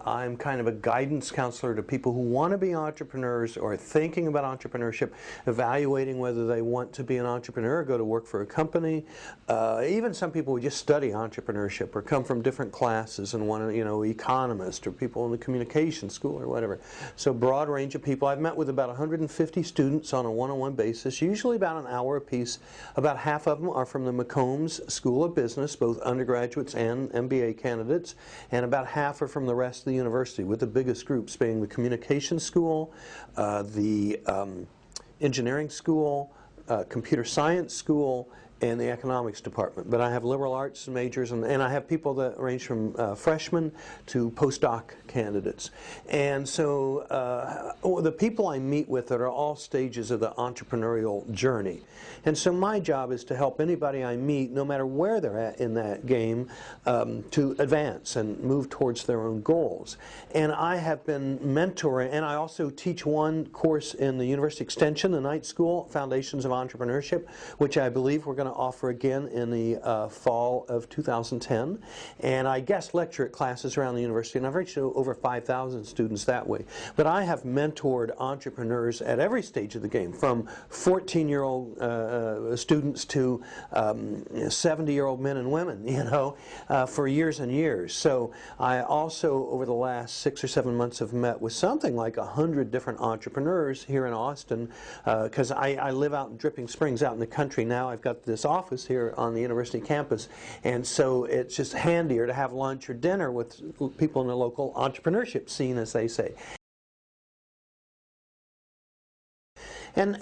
I'm kind of a guidance counselor to people who want to be entrepreneurs or are thinking about entrepreneurship, evaluating whether they want to be an entrepreneur or go to work for a company. Even some people who just study entrepreneurship or come from different classes and want to, economists or people in the communication school or whatever. So broad range of people. I've met with about 150 students on a one-on-one basis, usually about an hour apiece. About half of them are from the McCombs School of Business, both undergraduates and MBA candidates, and about half are from the rest of the university, with the biggest groups being the communication school, the engineering school, computer science school, and the economics department. But I have liberal arts majors, and I have people that range from freshmen to postdoc candidates. And so the people I meet with that are all stages of the entrepreneurial journey. And so my job is to help anybody I meet, no matter where they're at in that game, to advance and move towards their own goals. And I have been mentoring, and I also teach one course in the University Extension, the night school, Foundations of Entrepreneurship, which I believe we're going to offer again in the fall of 2010. And I guest lecture at classes around the university, and I've reached over 5,000 students that way. But I have mentored entrepreneurs at every stage of the game, from 14-year-old students to 70-year-old men and women, for years and years. So I also, over the last 6 or 7 months, have met with something like 100 different entrepreneurs here in Austin, because I live out in Dripping Springs, out in the country now. I've got this office here on the university campus, and so it's just handier to have lunch or dinner with people in the local entrepreneurship scene, as they say. And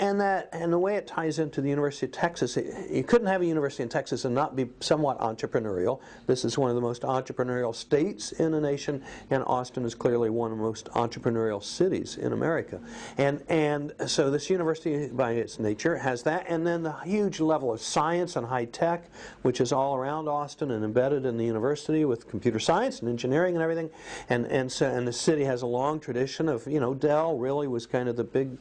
the way it ties into the University of Texas, you couldn't have a university in Texas and not be somewhat entrepreneurial. This is one of the most entrepreneurial states in the nation, and Austin is clearly one of the most entrepreneurial cities in America. And so this university, by its nature, has that, and then the huge level of science and high tech, which is all around Austin and embedded in the university with computer science and engineering and everything. And the city has a long tradition of, Dell really was kind of the big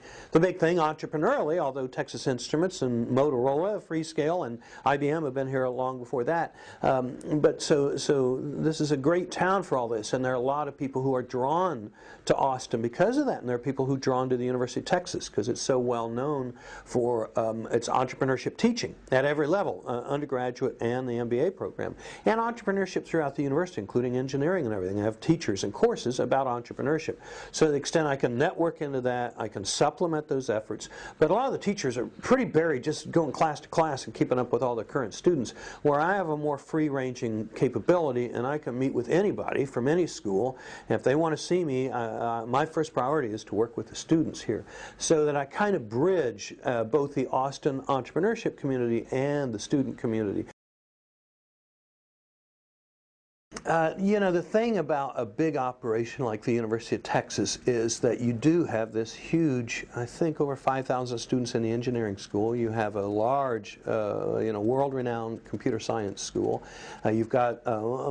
thing entrepreneurially, although Texas Instruments and Motorola, Freescale, and IBM have been here long before that. But so this is a great town for all this, and there are a lot of people who are drawn to Austin because of that, and there are people who are drawn to the University of Texas because it's so well known for its entrepreneurship teaching at every level, undergraduate and the MBA program, and entrepreneurship throughout the university, including engineering and everything. I have teachers and courses about entrepreneurship. So to the extent I can network into that, I can supplement those efforts. But a lot of the teachers are pretty buried just going class to class and keeping up with all the current students, where I have a more free-ranging capability, and I can meet with anybody from any school. And if they want to see me, my first priority is to work with the students here, so that I kind of bridge both the Austin entrepreneurship community and the student community. The thing about a big operation like the University of Texas is that you do have this huge, I think over 5,000 students in the engineering school. You have a large, world-renowned computer science school. You've got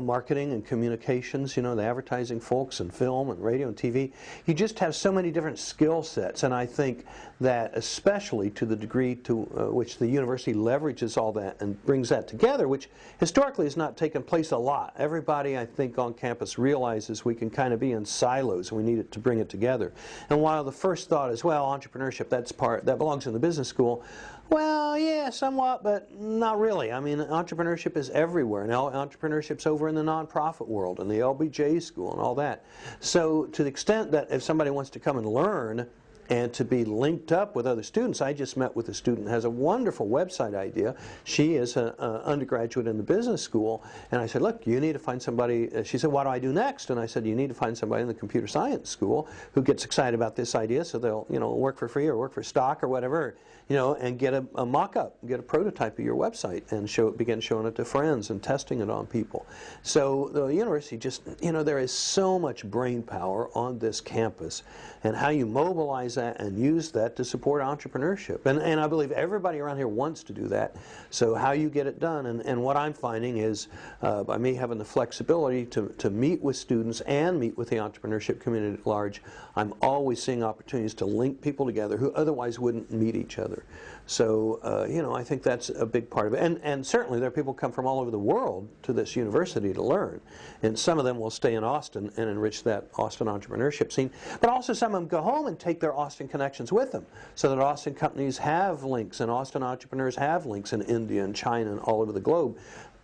marketing and communications, the advertising folks, and film and radio and TV. You just have so many different skill sets, and I think that especially to the degree to which the university leverages all that and brings that together, which historically has not taken place a lot. Everybody, I think, on campus realizes we can kind of be in silos and we need it to bring it together. And while the first thought is, well, entrepreneurship, that belongs in the business school, well, yeah, somewhat, but not really. I mean, entrepreneurship is everywhere. Now, entrepreneurship's over in the nonprofit world and the LBJ school and all that. So to the extent that if somebody wants to come and learn and to be linked up with other students. I just met with a student who has a wonderful website idea. She is an undergraduate in the business school, and I said, look, you need to find somebody. She said, what do I do next? And I said, you need to find somebody in the computer science school who gets excited about this idea, so they'll work for free or work for stock or whatever, and get a mock-up, get a prototype of your website and begin showing it to friends and testing it on people. So the university just, there is so much brain power on this campus, and how you mobilize that and use that to support entrepreneurship. And I believe everybody around here wants to do that. So how you get it done, and what I'm finding is by me having the flexibility to meet with students and meet with the entrepreneurship community at large, I'm always seeing opportunities to link people together who otherwise wouldn't meet each other. So, you know, I think that's a big part of it. And certainly there are people who come from all over the world to this university to learn. And some of them will stay in Austin and enrich that Austin entrepreneurship scene. But also some of them go home and take their Austin connections with them, so that Austin companies have links and Austin entrepreneurs have links in India and China and all over the globe.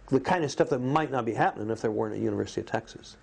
The kind of stuff that might not be happening if there weren't a University of Texas.